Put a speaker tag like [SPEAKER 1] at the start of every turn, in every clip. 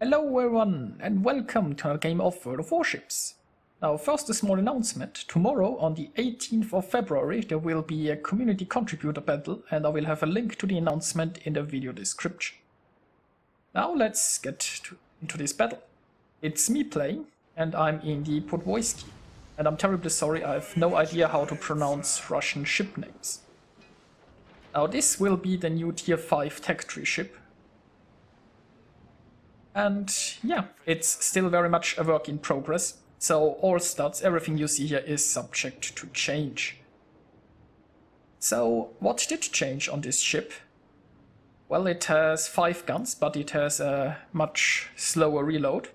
[SPEAKER 1] Hello everyone and welcome to another game of World of Warships. Now first a small announcement. Tomorrow on the 18th of February there will be a community contributor battle and I will have a link to the announcement in the video description. Now let's get into this battle. It's me playing and I'm in the Podvoisky. And I'm terribly sorry, I have no idea how to pronounce Russian ship names. Now this will be the new tier 5 tech tree ship. And yeah, it's still very much a work in progress, so all stats, everything you see here is subject to change. So what did change on this ship? Well, it has 5 guns, but it has a much slower reload.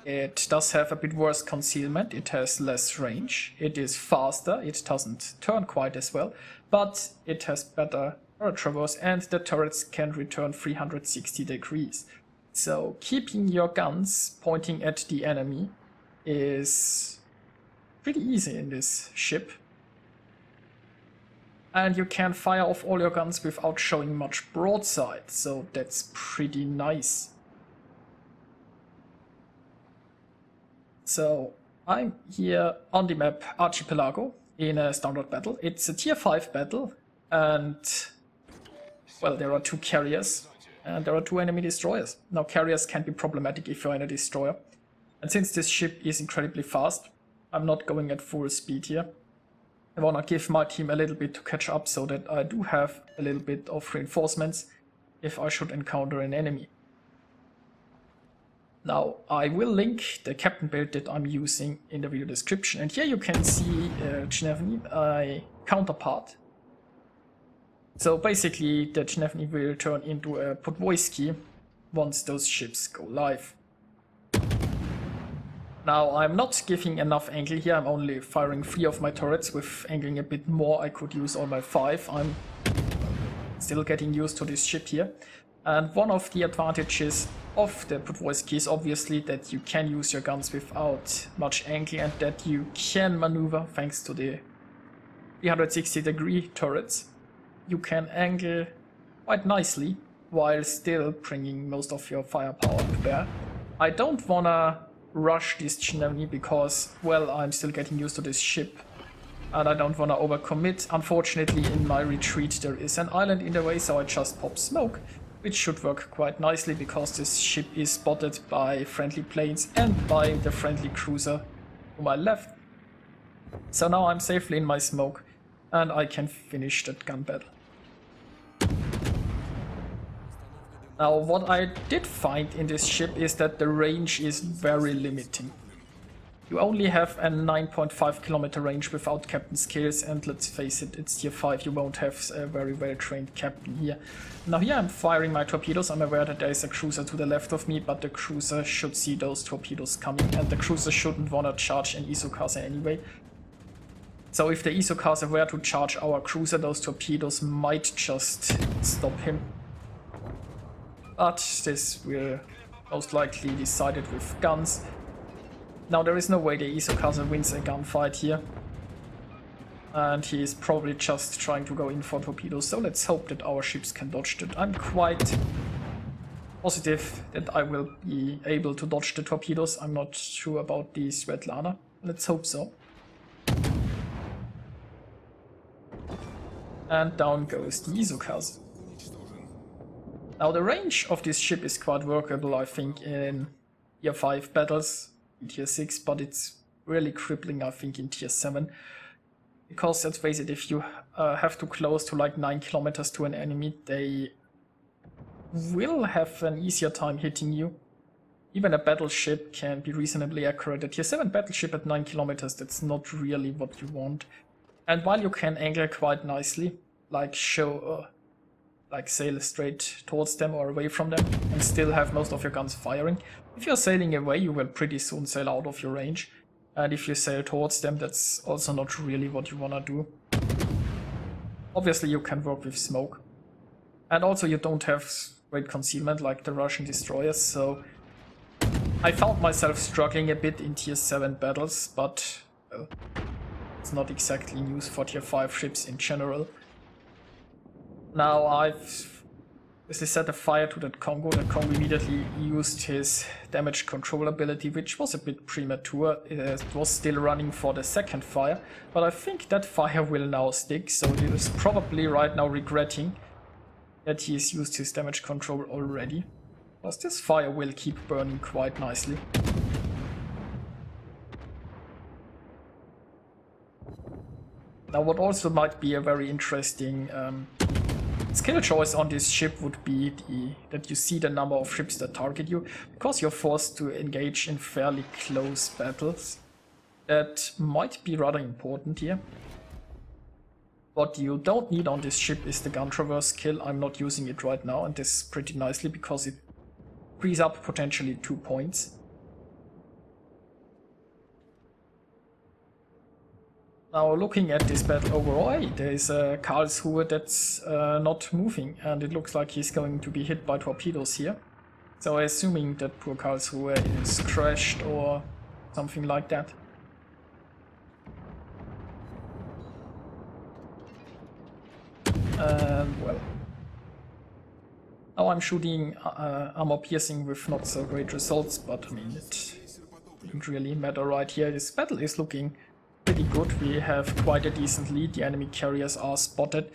[SPEAKER 1] It does have a bit worse concealment, it has less range, it is faster, it doesn't turn quite as well, but it has better turret traverse and the turrets can return 360 degrees. So keeping your guns pointing at the enemy is pretty easy in this ship. And you can fire off all your guns without showing much broadside, so that's pretty nice. So I'm here on the map Archipelago in a standard battle. It's a tier 5 battle and well, there are 2 carriers. And there are 2 enemy destroyers. Now carriers can be problematic if you're in a destroyer. And since this ship is incredibly fast, I'm not going at full speed here. I wanna give my team a little bit to catch up so that I do have a little bit of reinforcements if I should encounter an enemy. Now I will link the captain build that I'm using in the video description. And here you can see a counterpart. So basically the Chinevny will turn into a Podvoisky once those ships go live. Now I'm not giving enough angle here, I'm only firing 3 of my turrets. With angling a bit more I could use all my 5. I'm still getting used to this ship here. And one of the advantages of the Podvoisky is obviously that you can use your guns without much angle and that you can maneuver thanks to the 360-degree turrets. You can angle quite nicely while still bringing most of your firepower to bear. I don't wanna rush this Chinevny because, well, I'm still getting used to this ship and I don't wanna overcommit. Unfortunately, in my retreat there is an island in the way, so I just pop smoke, which should work quite nicely because this ship is spotted by friendly planes and by the friendly cruiser to my left. So now I'm safely in my smoke and I can finish that gun battle. Now what I did find in this ship is that the range is very limiting. You only have a 9.5 kilometer range without captain skills, and let's face it, it's tier 5, you won't have a very well trained captain here. Now here I'm firing my torpedoes. I'm aware that there is a cruiser to the left of me, but the cruiser should see those torpedoes coming and the cruiser shouldn't wanna charge an Isokaze anyway. So if the Isokaze were to charge our cruiser, those torpedoes might just stop him. But this will most likely be decided with guns. Now there is no way the Isokaze wins a gunfight here. And he is probably just trying to go in for torpedoes, so let's hope that our ships can dodge it. I'm quite positive that I will be able to dodge the torpedoes. I'm not sure about the Svetlana. Let's hope so. And down goes the Isokaze. Now the range of this ship is quite workable, I think, in tier 5 battles, in tier 6, but it's really crippling, I think, in tier 7. Because let's face it, if you have to close to like 9 kilometers to an enemy, they will have an easier time hitting you. Even a battleship can be reasonably accurate. A tier 7 battleship at 9 kilometers, that's not really what you want. And while you can angle quite nicely, like sail straight towards them or away from them and still have most of your guns firing, if you're sailing away you will pretty soon sail out of your range. And if you sail towards them, that's also not really what you wanna do. Obviously you can work with smoke. And also you don't have great concealment like the Russian destroyers, so I found myself struggling a bit in tier 7 battles, but well, it's not exactly news for tier 5 ships in general. Now I've As they set a fire to that Congo immediately used his damage control ability, which was a bit premature. It was still running for the second fire, but I think that fire will now stick, so he is probably right now regretting that he's used his damage control already. Because this fire will keep burning quite nicely. Now what also might be a very interesting skill choice on this ship would be that you see the number of ships that target you, because you're forced to engage in fairly close battles. That might be rather important here. What you don't need on this ship is the gun traverse skill. I'm not using it right now, and this pretty nicely because it frees up potentially 2 points. Now looking at this battle overall, hey, there is a Karlsruhe that's not moving, and it looks like he's going to be hit by torpedoes here. So assuming that poor Karlsruhe is crashed or something like that. Well, now I'm shooting armor piercing with not so great results, but I mean it didn't really matter right here. This battle is looking pretty good. We have quite a decent lead. The enemy carriers are spotted.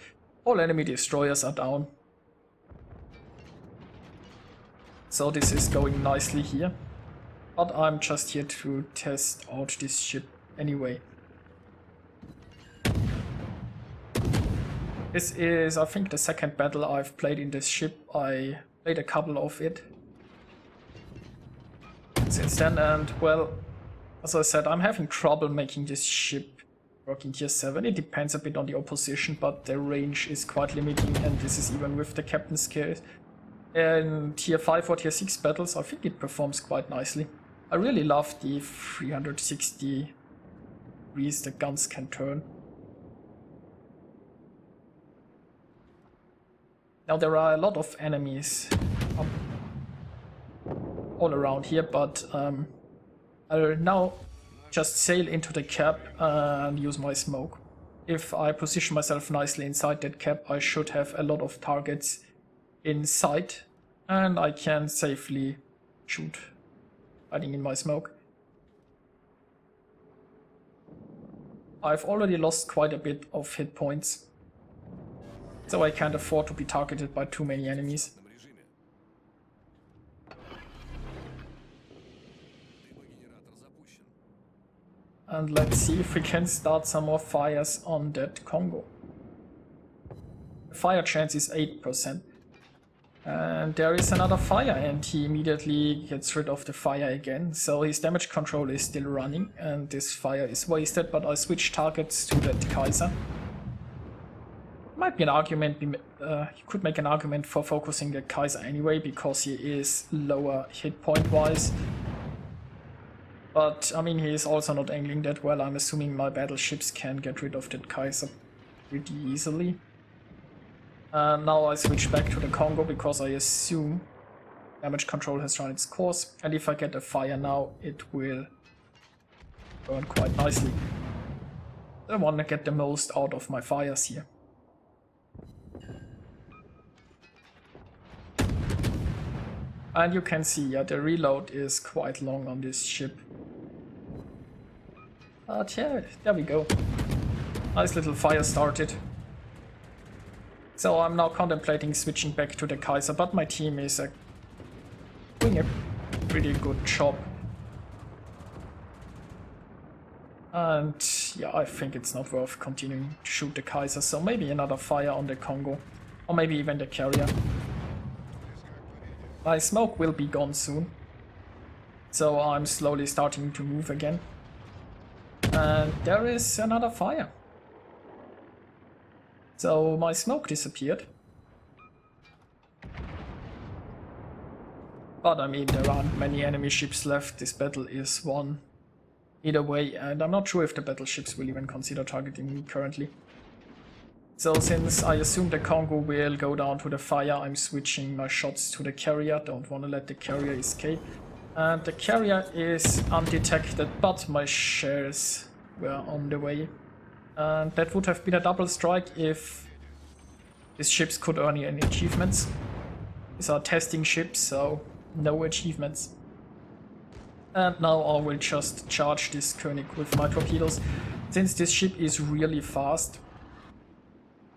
[SPEAKER 1] All enemy destroyers are down. So this is going nicely here. But I'm just here to test out this ship anyway. This is, I think, the second battle I've played in this ship. I played a couple of it since then, and well, as I said, I'm having trouble making this ship work in tier 7. It depends a bit on the opposition, but the range is quite limiting, and this is even with the captain's skills. In tier 5 or tier 6 battles, I think it performs quite nicely. I really love the 360 degrees the guns can turn. Now there are a lot of enemies all around here, but I'll now just sail into the cap and use my smoke. If I position myself nicely inside that cap, I should have a lot of targets in sight, and I can safely shoot hiding in my smoke. I've already lost quite a bit of hit points, so I can't afford to be targeted by too many enemies. And let's see if we can start some more fires on that Congo. The fire chance is 8%. And there is another fire, and he immediately gets rid of the fire again. So his damage control is still running, and this fire is wasted, but I switch targets to that Kaiser. Might be an argument, you could make an argument for focusing the Kaiser anyway, because he is lower hit point wise. But I mean, he is also not angling that well. I'm assuming my battleships can get rid of that Kaiser pretty easily. Now I switch back to the Congo because I assume damage control has run its course, and if I get a fire now, it will burn quite nicely. I want to get the most out of my fires here. And you can see, yeah, the reload is quite long on this ship. But yeah, there we go. Nice little fire started. So I'm now contemplating switching back to the Kaiser, but my team is doing a pretty good job. And yeah, I think it's not worth continuing to shoot the Kaiser, so maybe another fire on the Congo, or maybe even the carrier. My smoke will be gone soon, so I'm slowly starting to move again. And there is another fire. So my smoke disappeared. But I mean, there aren't many enemy ships left. This battle is won either way, and I'm not sure if the battleships will even consider targeting me currently. So since I assume the Congo will go down to the fire, I'm switching my shots to the carrier. Don't want to let the carrier escape. And the carrier is undetected, but my shares were on the way. And that would have been a double strike if these ships could earn any achievements. These are testing ships, so no achievements. And now I will just charge this König with my torpedoes. Since this ship is really fast,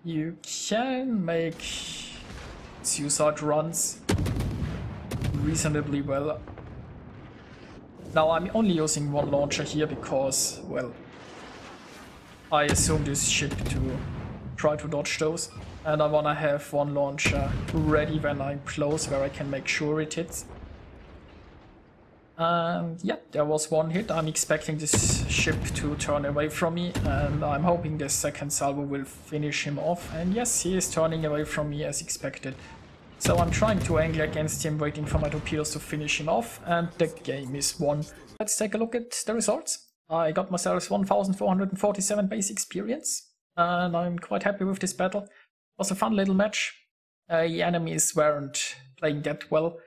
[SPEAKER 1] you can make suicide runs reasonably well. Now I'm only using one launcher here because, well, I assume this ship to try to dodge those. And I wanna have one launcher ready when I'm close, where I can make sure it hits. And yeah, there was one hit. I'm expecting this ship to turn away from me, and I'm hoping the second salvo will finish him off. And yes, he is turning away from me as expected. So I'm trying to angle against him, waiting for my torpedoes to finish him off, and the game is won. Let's take a look at the results. I got myself 1447 base experience, and I'm quite happy with this battle. It was a fun little match. The enemies weren't playing that well.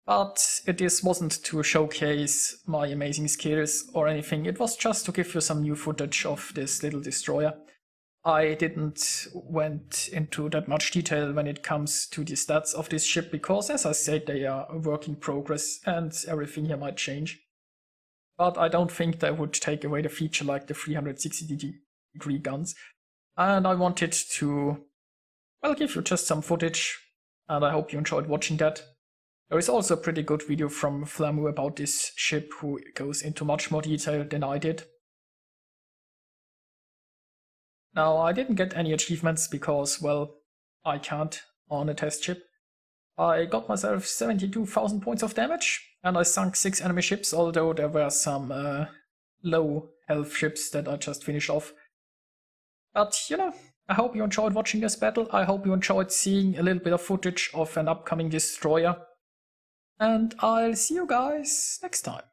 [SPEAKER 1] But this wasn't to showcase my amazing skills or anything, it was just to give you some new footage of this little destroyer. I didn't went into that much detail when it comes to the stats of this ship, because as I said, they are a work in progress and everything here might change. But I don't think they would take away the feature like the 360-degree guns. And I wanted to, well, give you just some footage, and I hope you enjoyed watching that. There is also a pretty good video from Flamu about this ship, who goes into much more detail than I did. Now, I didn't get any achievements because, well, I can't on a test ship. I got myself 72,000 points of damage, and I sunk 6 enemy ships, although there were some low health ships that I just finished off. But, you know, I hope you enjoyed watching this battle. I hope you enjoyed seeing a little bit of footage of an upcoming destroyer. And I'll see you guys next time.